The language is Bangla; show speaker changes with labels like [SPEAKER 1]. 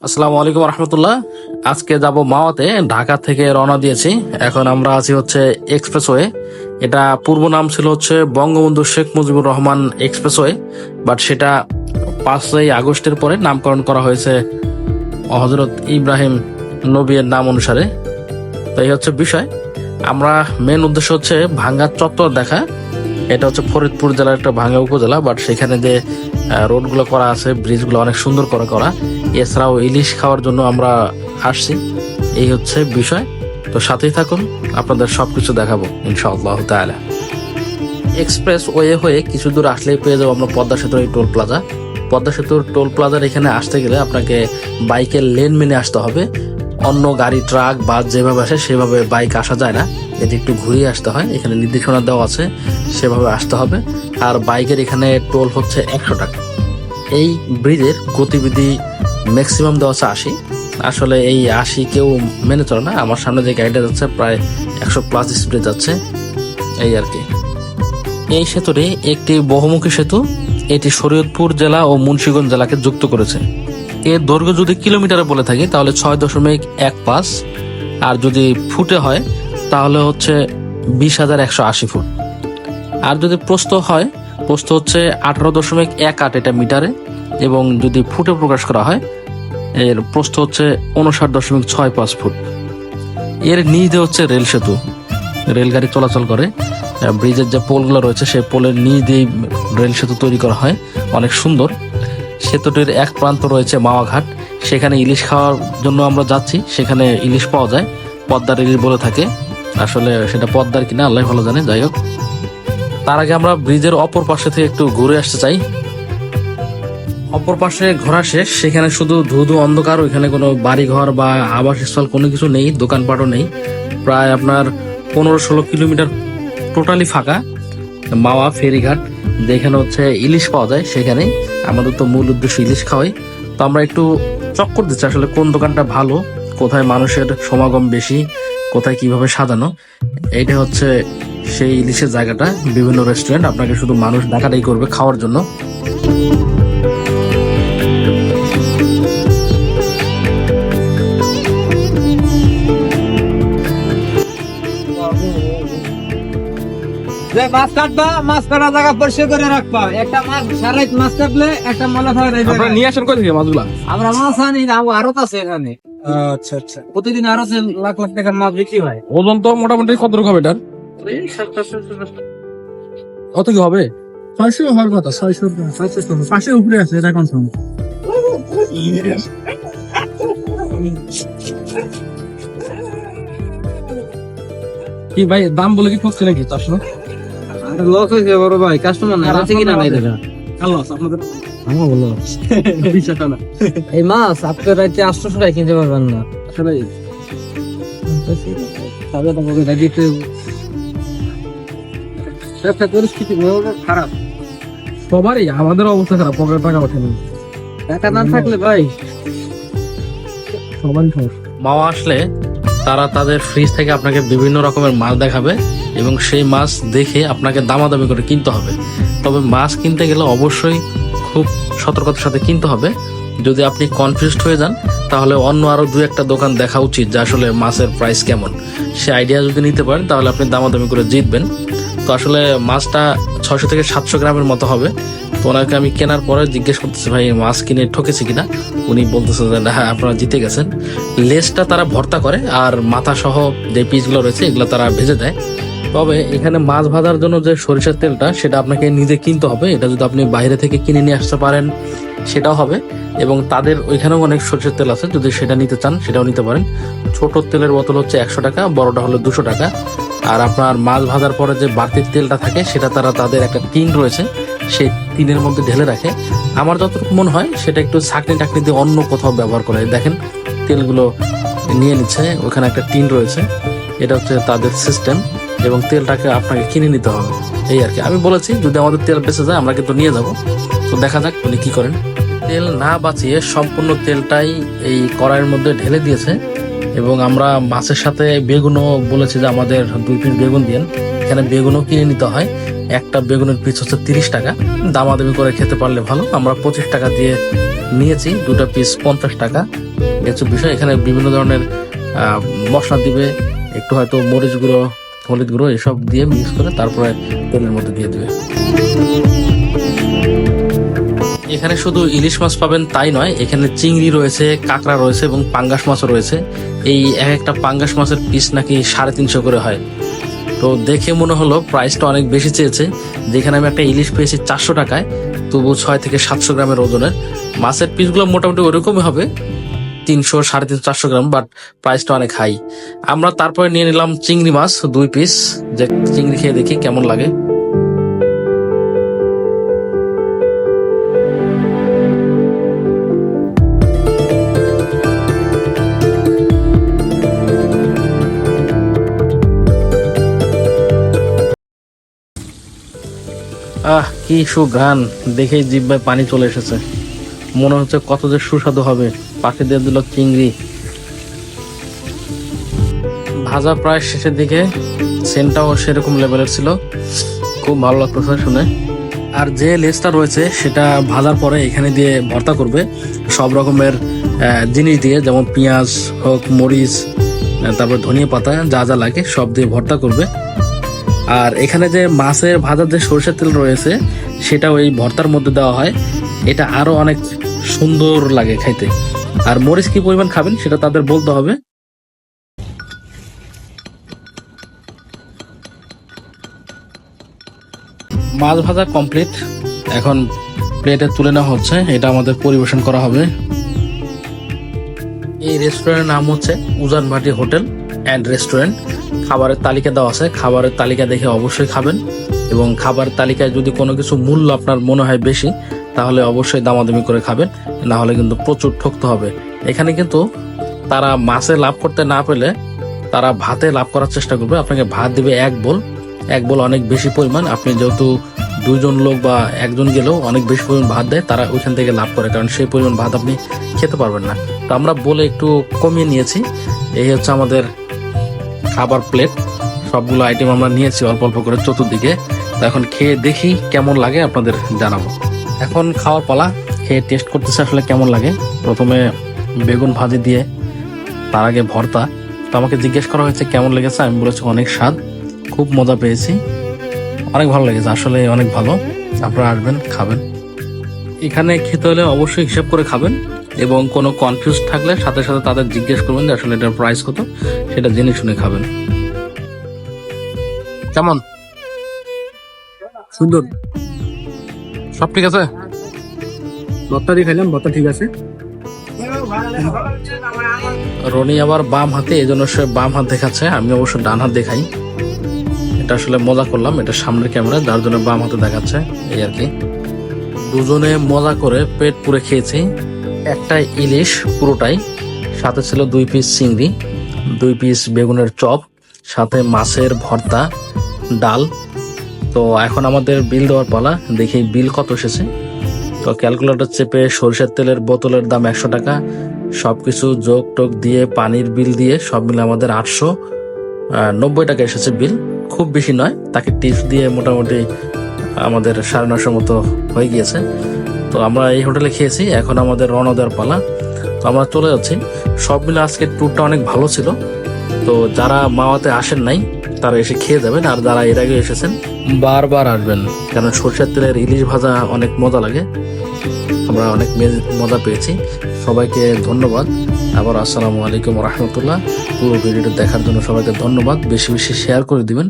[SPEAKER 1] আসসালামু আলাইকুম রহমতুল্লাহ। আজকে যাব মাওয়াতে, ঢাকা থেকে রওনা দিয়েছি। এখন আমরা আছি হচ্ছে এক্সপ্রেসওয়ে। এটা পূর্ব নাম ছিল হচ্ছে বঙ্গবন্ধু শেখ মুজিবুর রহমান এক্সপ্রেসওয়ে, বাট সেটা 5ই আগস্টের পরে নামকরণ করা হয়েছে হজরত ইব্রাহিম নবীর নাম অনুসারে। তো এই হচ্ছে বিষয়। আমরা মেন উদ্দেশ্য হচ্ছে ভাঙ্গা চত্বর দেখা। এটা হচ্ছে ফরিদপুর জেলার একটা ভাঙ্গা উপজেলা, বাট সেখানে যে রোডগুলো করা আছে, ব্রিজগুলো অনেক সুন্দর করে করা। এছাড়াও ইলিশ খাওয়ার জন্য আমরা আসছি। এই হচ্ছে বিষয়। তো সাথেই থাকুন, আপনাদের সবকিছু দেখাবো ইনশাআল্লাহ তাআলা। এক্সপ্রেস ওয়ে হয়ে কিছু দূর আসলেই পেয়ে যাবো আমরা পদ্মা সেতুর এই টোল প্লাজা। পদ্মা সেতুর টোল প্লাজার এখানে আসতে গেলে আপনাকে বাইকের লেন মেনে আসতে হবে। অন্য গাড়ি, ট্রাক, বাস যেভাবে আসে সেভাবে বাইক আসা যায় না, এটি একটু ঘুরিয়ে আসতে হয়। এখানে নির্দেশনা দেওয়া আছে, সেভাবে আসতে হবে। আর বাইকের এখানে টোল হচ্ছে 100 টাকা। এই ব্রিজের গতিবিধি ম্যাক্সিমাম দেওয়া আছে 80। আসলে এই 80 কেউ মেনে চলে না। আমার সামনে যে গাড়িটা যাচ্ছে প্রায় 100+ স্পিডে যাচ্ছে, এই আর কি। এই সেতুটি একটি বহুমুখী সেতু। এটি শরীয়তপুর জেলা ও মুন্সিগঞ্জ জেলাকে যুক্ত করেছে। এর দৈর্ঘ্য যদি কিলোমিটারে বলে থাকি তাহলে 6.15, আর যদি ফুটে হয় তাহলে হচ্ছে 20,180 ফুট। আর যদি প্রস্থ হয়, প্রস্থ হচ্ছে 18.18 এটা মিটারে, এবং যদি ফুটে প্রকাশ করা হয় এর প্রস্থ হচ্ছে 59.65 ফুট। এর নিচ দিয়ে হচ্ছে রেল সেতু, রেলগাড়ি চলাচল করে। ব্রিজের যে পোলগুলো রয়েছে সেই পোলের নিচ দিয়ে রেল সেতু তৈরি করা হয়, অনেক সুন্দর। সেতুটির এক প্রান্ত রয়েছে মাওয়া ঘাট, সেখানে ইলিশ খাওয়ার জন্য আমরা যাচ্ছি। সেখানে ইলিশ পাওয়া যায়, পদ্মার ইলিশ বলে থাকে। আসলে সেটা পদ্মার কিনা আল্লাহ ভালো জানে। যাই হোক, তার আগে আমরা ব্রিজের অপর পাশে থেকে একটু ঘুরে আসতে চাই। অপর পাশে ঘোরা শেষ, সেখানে শুধু ধুধু অন্ধকার। ওইখানে কোনো বাড়িঘর বা আবাসস্থল কোনো কিছু নেই, দোকানপাটও নেই। প্রায় আপনার 15-16 কিলোমিটার টোটালি ফাঁকা। মাওয়া ফেরিঘাট, যেখানে হচ্ছে ইলিশ পাওয়া যায়, সেখানে আমাদের তো মূল উদ্দেশ্য ইলিশ খাওয়াই। তো আমরা একটু চক্কর দিচ্ছি আসলে কোন দোকানটা ভালো, কোথায় মানুষের সমাগম বেশি, কোথায় কিভাবে সাজানো। এইটা হচ্ছে সেই ইলিশের জায়গাটা। বিভিন্ন রেস্টুরেন্ট, আপনাকে শুধু মানুষ দেখাটাই করবে খাওয়ার জন্য।
[SPEAKER 2] মাছ কাটবা, মাছ কাটা জায়গা পরিষ্কার করে রাখবা। একটা মাছ সারাই মাছ কাটলে একটা মলা খাওয়া যায়।
[SPEAKER 1] আপনারা নিয়ে আসেন কোথা থেকে মাছগুলা?
[SPEAKER 2] আমরা মাছ আনি না, আড়ত আছে এখানে। আচ্ছা আচ্ছা, প্রতিদিন আরো লাখ লাখ টাকার মাছ বিক্রি হয়।
[SPEAKER 1] ওজন তো মোটামুটি কত রকম হবে এটার? কত কি হবে?
[SPEAKER 2] 600 হওয়ার কথা। 600 পাশে উপরে আছে, এটা কনফার্ম।
[SPEAKER 1] কি ভাই, দাম বলে কি ঠকছে নাকি? 400
[SPEAKER 2] লস হয়েছে বড় ভাই, কাস্টমার নাই আছে কিনা নাই দেখা। এই মাছ আপনার রাইতে 800 টাকায় কিনতে পারবেন না আসলে। পরিস্থিতি খারাপ
[SPEAKER 1] সবারই, আমাদের অবস্থা খারাপ, পকেটে টাকা ওঠেনি।
[SPEAKER 2] টাকা না থাকলে ভাই
[SPEAKER 1] সবারই সমস্যা। মাওয়া আসলে তারা তাদের ফ্রিজ থেকে আপনাকে বিভিন্ন রকমের মাছ দেখাবে, এবং সেই মাছ দেখে আপনাকে দামাদামি করে কিনতে হবে। তবে মাছ কিনতে গেলে অবশ্যই খুব সতর্কতার সাথে কিনতে হবে। যদি আপনি কনফিউজড হয়ে যান তাহলে অন্য আরো 2-1টা দোকান দেখা উচিত যে আসলে মাছের প্রাইস কেমন। সে আইডিয়া যদি নিতে পারেন তাহলে আপনি দামাদামি করে জিতবেন। তো আসলে মাছটা 600 থেকে 700 গ্রামের মতো হবে। তো ওনাকে আমি কেনার পরে জিজ্ঞেস করতেছি, ভাই মাছ কিনে ঠকেছে কিনা? উনি বলতেছে যে না, আপনারা জিতে গেছেন। লেজটা তারা ভর্তা করে, আর মাথা সহ যে পিসগুলো রয়েছে এগুলো তারা ভেজে দেয়। তবে এখানে মাছ ভাজার জন্য যে সরিষার তেলটা, সেটা আপনাকে নিজে কিনতে হবে। এটা যদি আপনি বাইরে থেকে কিনে নিয়ে আসতে পারেন সেটাও হবে। এবং তাদের ওইখানেও অনেক সরিষার তেল আছে, যদি সেটা নিতে চান সেটাও নিতে পারেন। ছোট তেলের বোতল হচ্ছে 100 টাকা, বড়টা হলো 200 টাকা। আর আপনার মাছ ভাজার পরে যে বাড়তি তেলটা থাকে সেটা তারা তাদের একটা টিন রয়েছে, সেই টিনের মধ্যে ঢেলে রাখে। আমার যতটুকু মনে হয় সেটা একটু ছাঁকনি টাকনি দিয়ে অন্য কোথাও ব্যবহার করে। দেখেন তেলগুলো নিয়ে নিচ্ছে, ওখানে একটা টিন রয়েছে। এটা হচ্ছে তাদের সিস্টেম, এবং তেলটাকে আপনাকে কিনে নিতে হবে। এই আর কি। আমি বলেছি যদি আমাদের তেল বেঁচে যায় আমরা কিন্তু নিয়ে যাব। তো দেখা যাক উনি কি করেন। তেল না বাঁচিয়ে সম্পূর্ণ তেলটাই এই কড়াইয়ের মধ্যে ঢেলে দিয়েছে, এবং আমরা মাছের সাথে বেগুনও বলেছি যে আমাদের 2 পিস বেগুন দিন। এখানে বেগুনও কিনে নিতে হয়। একটা বেগুনের পিস হচ্ছে 30 টাকা। দামাদামি করে খেতে পারলে ভালো। আমরা 25 টাকা দিয়ে নিয়েছি, 2টা পিস 50 টাকা। এই হচ্ছে বিষয়। এখানে বিভিন্ন ধরনের মশলা দিবে, একটু হয়তো মরিচ গুঁড়ো, হলুদ গুঁড়ো এসব দিয়ে মিক্স করে তারপরে তেলের মধ্যে দিয়ে দিবে। এখানে শুধু ইলিশ মাছ পাবেন তাই নয়, এখানে চিংড়ি রয়েছে, কাঁকড়া রয়েছে এবং পাঙ্গাস মাছও রয়েছে। এই এক একটা পাঙ্গাস মাছের পিস নাকি 350 করে হয়। তো দেখে মনে হলো প্রাইসটা অনেক বেশি চেয়েছে। যেখানে আমি একটা ইলিশ পেয়েছি 400 টাকায়, তবু 6 থেকে 700 গ্রামের ওজনের। মাছের পিসগুলো মোটামুটি ওরকমই হবে, 300, 350, 400 গ্রাম, বাট প্রাইসটা অনেক হাই। আমরা তারপরে নিয়ে নিলাম চিংড়ি মাছ 2 পিস, যে চিংড়ি খেয়ে দেখি কেমন লাগে। কি সুঘ্রাণ, দেখেই জিহ্বায় পানি চলে এসেছে। মনে হচ্ছে কত যে সুস্বাদু হবে। পাখি দিয়ে দিল চিংড়ি। ভাজা প্রায় শেষের দিকে, সেন্টটাও সেরকম লেভেলের ছিল, খুব ভালো লাগতেছে শুনে। আর যে লেজটা রয়েছে সেটা ভাজার পরে এখানে দিয়ে ভর্তা করবে সব রকমের জিনিস দিয়ে, যেমন পেঁয়াজ হোক, মরিচ, তারপর ধনিয়া পাতা, যা যা লাগে সব দিয়ে ভর্তা করবে। আর এখানে যে মাছের ভাজার যে সরষের তেল রয়েছে সেটা ওই ভর্তার মধ্যে দেওয়া হয়। এটা আরো অনেক সুন্দর লাগে খাইতে। আর মরিচ কি পরিমাণ খাবেন সেটা তাদের বলতে হবে। মাছ ভাজা কমপ্লিট, এখন প্লেটে তুলে নেওয়া হচ্ছে। এটা আমাদের পরিবেশন করা হবে। এই রেস্টুরেন্টের নাম হচ্ছে উজান ভাটি হোটেল অ্যান্ড রেস্টুরেন্ট। খাবারের তালিকা দেওয়া আছে, খাবারের তালিকা দেখে অবশ্যই খাবেন। এবং খাবার তালিকায় যদি কোনো কিছু মূল্য আপনার মনে হয় বেশি, তাহলে অবশ্যই দামাদামি করে খাবেন, না হলে কিন্তু প্রচুর ঠকতে হবে। এখানে কিন্তু তারা মাছে লাভ করতে না পেলে তারা ভাতে লাভ করার চেষ্টা করবে। আপনাকে ভাত দিবে এক বোল অনেক বেশি পরিমাণ। আপনি যেহেতু 2 জন লোক বা 1 জন গেলেও অনেক বেশি পরিমাণ ভাত দেয়, তারা ওইখান থেকে লাভ করে, কারণ সেই পরিমাণ ভাত আপনি খেতে পারবেন না। তো আমরা বলে একটু কমিয়ে নিয়েছি। এই হচ্ছে আমাদের খাবার প্লেট, সবগুলো আইটেম আমরা নিয়েছি অল্প অল্প করে চতুর্দিকে। তো এখন খেয়ে দেখি কেমন লাগে, আপনাদের জানাবো। এখন খাওয়ার পালা, খেয়ে টেস্ট করতেছে আসলে কেমন লাগে। প্রথমে বেগুন ভাজি দিয়ে, তার আগে ভর্তা। তো আমাকে জিজ্ঞেস করা হয়েছে কেমন লেগেছে, আমি বলেছি অনেক স্বাদ, খুব মজা পেয়েছি, অনেক ভালো লেগেছে, আসলে অনেক ভালো। আপনারা আসবেন, খাবেন। এখানে খেতে হলে অবশ্যই হিসাব করে খাবেন, এবং কোনো কনফিউজ থাকলে সাথে সাথে তাদের জিজ্ঞেস করবেন যে আসলে এটার প্রাইস কত, সেটা জেনে শুনে খাবেন। কেমন? সুন্দর, সব ঠিক আছে?
[SPEAKER 2] ভর্তা দিয়ে খাইলাম, ভর্তা ঠিক আছে।
[SPEAKER 1] রনি আবার বাম হাতে, এই জন্য সে বাম হাত দেখাচ্ছে, আমি অবশ্য ডান হাত দেখাই। এটা আসলে মজা করলাম, এটা সামনের ক্যামেরা, যার জন্য বাম হাতে দেখাচ্ছে, এই আর কি। দুজনে মজা করে পেট পুরে খেয়েছি। একটা ইলিশ পুরোটাই, সাথে ছিল 2 পিস চিংড়ি, 2 পিস বেগুনের চপ, সাথে মাছের ভর্তা, ডাল। তো এখন আমাদের বিল দেওয়ার পালা, দেখি বিল কত এসেছে। তো ক্যালকুলেটর চেপে সরষের তেলের বোতলের দাম 100 টাকা, সবকিছু যোগ টোক দিয়ে, পানির বিল দিয়ে সব মিলে আমাদের 890 টাকা এসেছে বিল। খুব বেশি নয়, তাকে টিপস দিয়ে মোটামুটি আমাদের 950 মতো হয়ে গিয়েছে। তো আমরা এই হোটেলে খেয়েছি, এখন আমাদের রওনা দেওয়ার পালা। তো আমরা চলে যাচ্ছি। সব মিলে আজকের ট্যুরটা অনেক ভালো ছিল। তো যারা মাওয়াতে আসেন নাই তারা এসে খেয়ে যাবেন, আর যারা এর আগে এসেছেন বারবার আসবেন, কারণ সরষের তেলের ইলিশ ভাজা অনেক মজা লাগে। আমরা অনেক মজা পেয়েছি। সবাইকে ধন্যবাদ। আবার আসসালামু আলাইকুম রহমতুল্লাহ। পুরো ভিডিওটা দেখার জন্য সবাইকে ধন্যবাদ। বেশি বেশি শেয়ার করে দিবেন।